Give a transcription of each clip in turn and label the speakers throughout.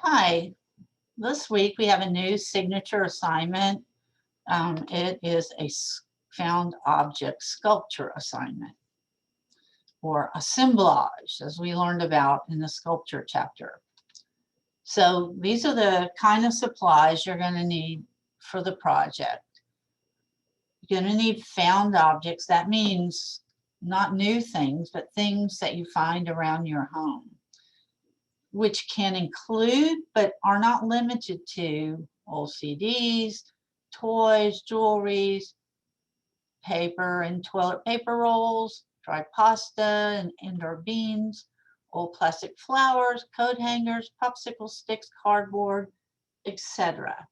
Speaker 1: Hi, this week we have a new signature assignment. It is a found object sculpture assignment, or assemblage, as we learned about in the sculpture chapter. So these are the kind of supplies you're going to need for the project. You're going to need found objects. That means not new things, but things that you find around your home, which can include, but are not limited to, old CDs, toys, jewelry, paper and toilet paper rolls, dried pasta and indoor beans, old plastic flowers, coat hangers, popsicle sticks, cardboard, etc.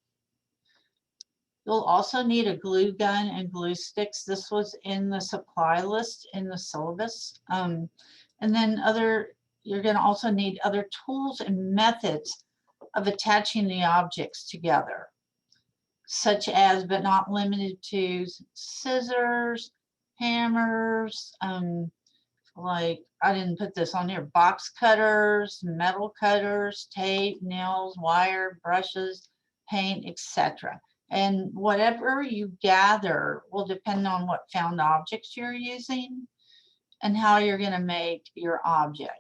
Speaker 1: You'll also need a glue gun and glue sticks. This was in the supply list in the syllabus. And then you're going to also need other tools and methods of attaching the objects together, such as, but not limited to, scissors, hammers, like I didn't put this on here, box cutters, metal cutters, tape, nails, wire, brushes, paint, etc. And whatever you gather will depend on what found objects you're using and how you're going to make your object.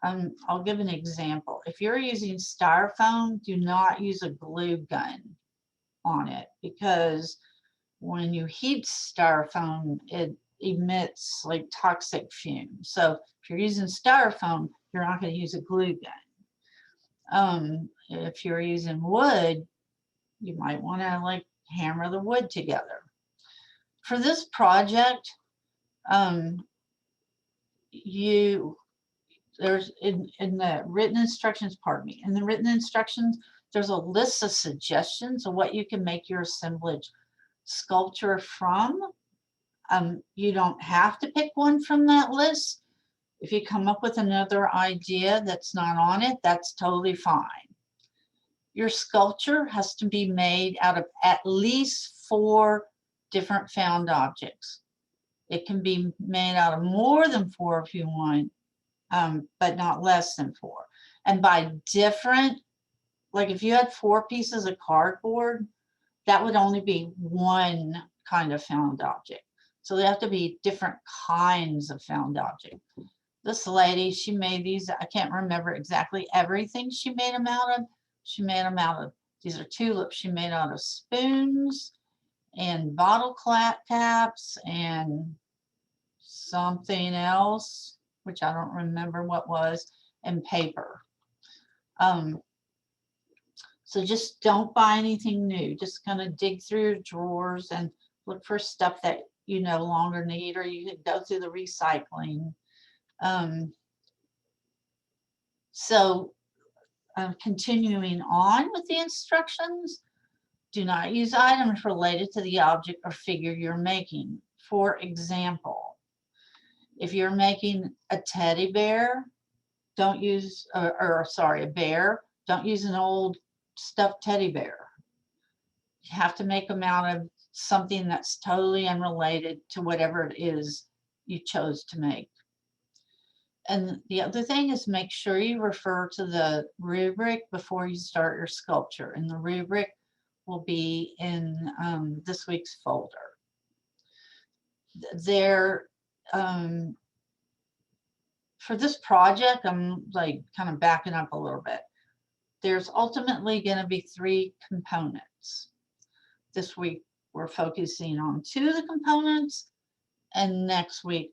Speaker 1: I'll give an example. If you're using styrofoam, do not use a glue gun on it, because when you heat styrofoam, it emits like toxic fumes. So if you're using styrofoam, you're not going to use a glue gun. If you're using wood, you might want to like hammer the wood together. For this project, there's in the written instructions, in the written instructions, there's a list of suggestions of what you can make your assemblage sculpture from. You don't have to pick one from that list. If you come up with another idea that's not on it, that's totally fine. Your sculpture has to be made out of at least 4 different found objects. It can be made out of more than 4 if you want, but not less than 4. And by different, like if you had 4 pieces of cardboard, that would only be one kind of found object. So they have to be different kinds of found object. This lady, she made these, I can't remember exactly everything she made them out of. She made them out of, these are tulips. She made out of spoons and bottle caps and something else, which I don't remember what was, and paper. So just don't buy anything new. Just kind of dig through your drawers and look for stuff that you no longer need, or you could go through the recycling. Continuing on with the instructions, do not use items related to the object or figure you're making. For example, if you're making a teddy bear, don't use, a bear, don't use an old stuffed teddy bear. You have to make them out of something that's totally unrelated to whatever it is you chose to make. And the other thing is, make sure you refer to the rubric before you start your sculpture. And the rubric will be in this week's folder. For this project, I'm like kind of backing up a little bit. There's ultimately going to be 3 components. This week, we're focusing on 2 of the components, and next week,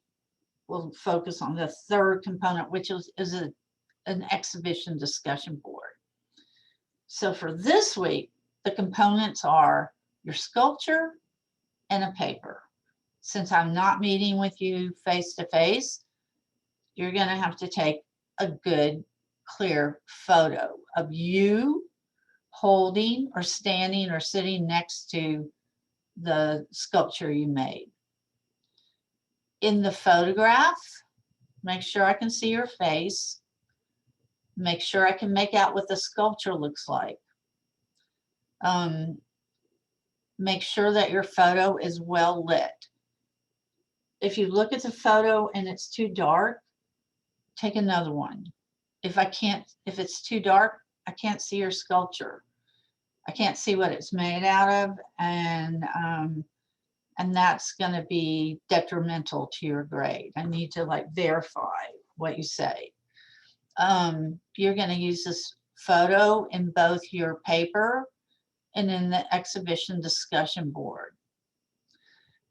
Speaker 1: we'll focus on the 3rd component, which is an exhibition discussion board. So for this week, the components are your sculpture and a paper. Since I'm not meeting with you face-to-face, you're going to have to take a good, clear photo of you holding or standing or sitting next to the sculpture you made. In the photograph, make sure I can see your face. Make sure I can make out what the sculpture looks like. Make sure that your photo is well lit. If you look at the photo and it's too dark, take another one. If it's too dark, I can't see your sculpture. I can't see what it's made out of, and that's going to be detrimental to your grade. I need to like verify what you say. You're going to use this photo in both your paper and in the exhibition discussion board.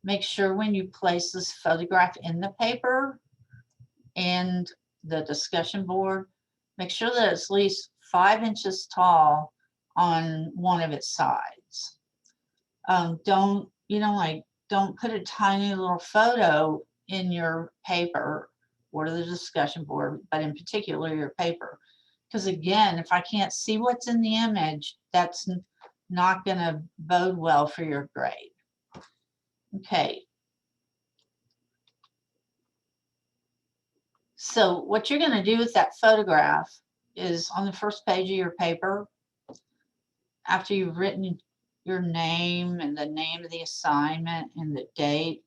Speaker 1: Make sure when you place this photograph in the paper and the discussion board, make sure that it's at least 5 inches tall on one of its sides. Don't, don't put a tiny little photo in your paper or the discussion board, but in particular your paper. Because again, if I can't see what's in the image, that's not going to bode well for your grade. Okay. So what you're going to do with that photograph is on the first page of your paper, after you've written your name and the name of the assignment and the date,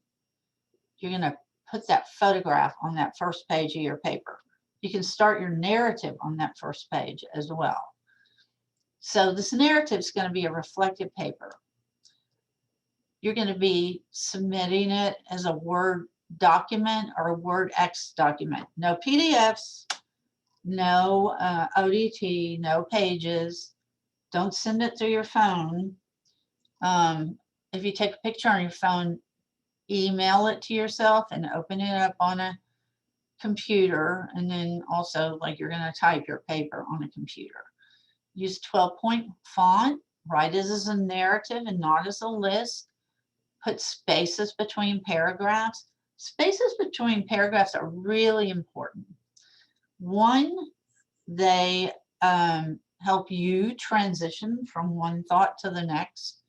Speaker 1: you're going to put that photograph on that first page of your paper. You can start your narrative on that first page as well. So this narrative is going to be a reflective paper. You're going to be submitting it as a Word document or a WordX document. No PDFs, no ODT, no pages. Don't send it through your phone. If you take a picture on your phone, email it to yourself and open it up on a computer, and then also like you're going to type your paper on a computer. Use 12-point font. Write it as a narrative and not as a list. Put spaces between paragraphs. Spaces between paragraphs are really important. One, they help you transition from one thought to the next.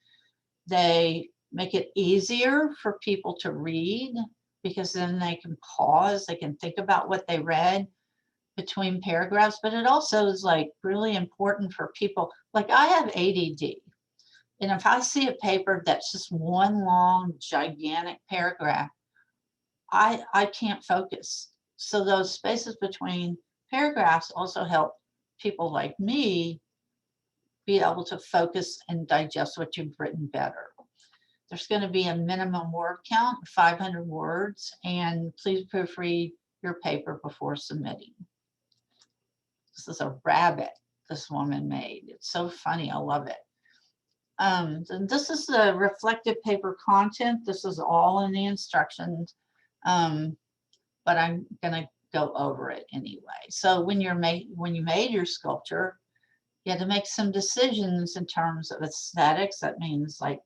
Speaker 1: They make it easier for people to read because then they can pause, they can think about what they read between paragraphs. But it also is like really important for people, like I have ADD. And if I see a paper that's just one long, gigantic paragraph, I can't focus. So those spaces between paragraphs also help people like me be able to focus and digest what you've written better. There's going to be a minimum word count, 500 words, and please proofread your paper before submitting. This is a rabbit this woman made. It's so funny. I love it. And this is the reflective paper content. This is all in the instructions, but I'm going to go over it anyway. So when you made your sculpture, you had to make some decisions in terms of aesthetics. That means like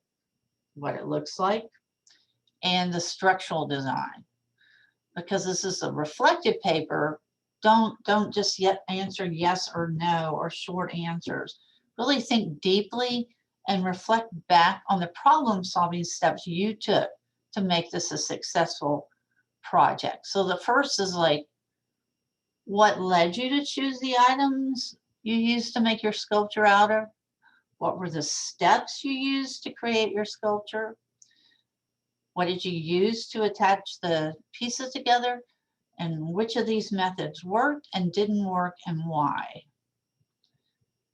Speaker 1: what it looks like, and the structural design. Because this is a reflective paper, don't just answer yes or no or short answers. Really think deeply and reflect back on the problem-solving steps you took to make this a successful project. So the first is like, what led you to choose the items you used to make your sculpture out of? What were the steps you used to create your sculpture? What did you use to attach the pieces together? And which of these methods worked and didn't work and why?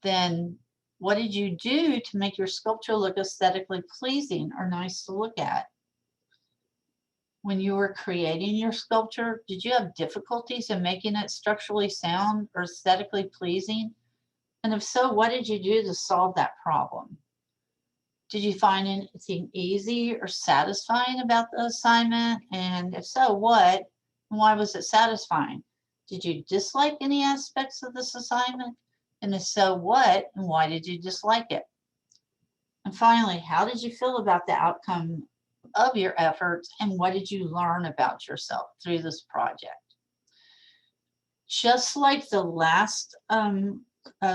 Speaker 1: Then what did you do to make your sculpture look aesthetically pleasing or nice to look at? When you were creating your sculpture, did you have difficulties in making it structurally sound or aesthetically pleasing? And if so, what did you do to solve that problem? Did you find anything easy or satisfying about the assignment? And if so, what? And why was it satisfying? Did you dislike any aspects of this assignment? And if so, what? And why did you dislike it? And finally, how did you feel about the outcome of your efforts? And what did you learn about yourself through this project? Just like the last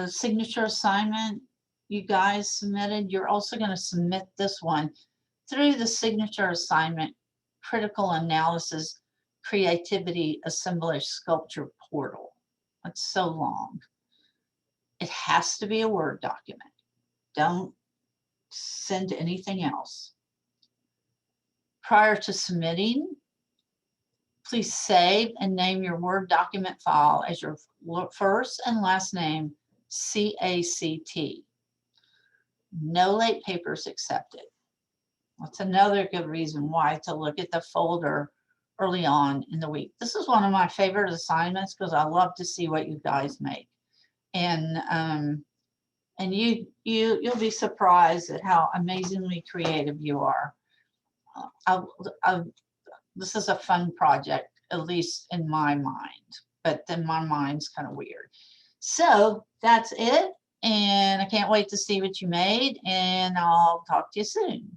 Speaker 1: signature assignment you guys submitted, you're also going to submit this one through the signature assignment critical analysis creativity assemblage sculpture portal. It's so long. It has to be a Word document. Don't send anything else. Prior to submitting, please save and name your Word document file as your first and last name CACT. No late papers accepted. That's another good reason why to look at the folder early on in the week. This is one of my favorite assignments because I love to see what you guys make. And you'll be surprised at how amazingly creative you are. This is a fun project, at least in my mind, but then my mind's kind of weird. So that's it. And I can't wait to see what you made, and I'll talk to you soon.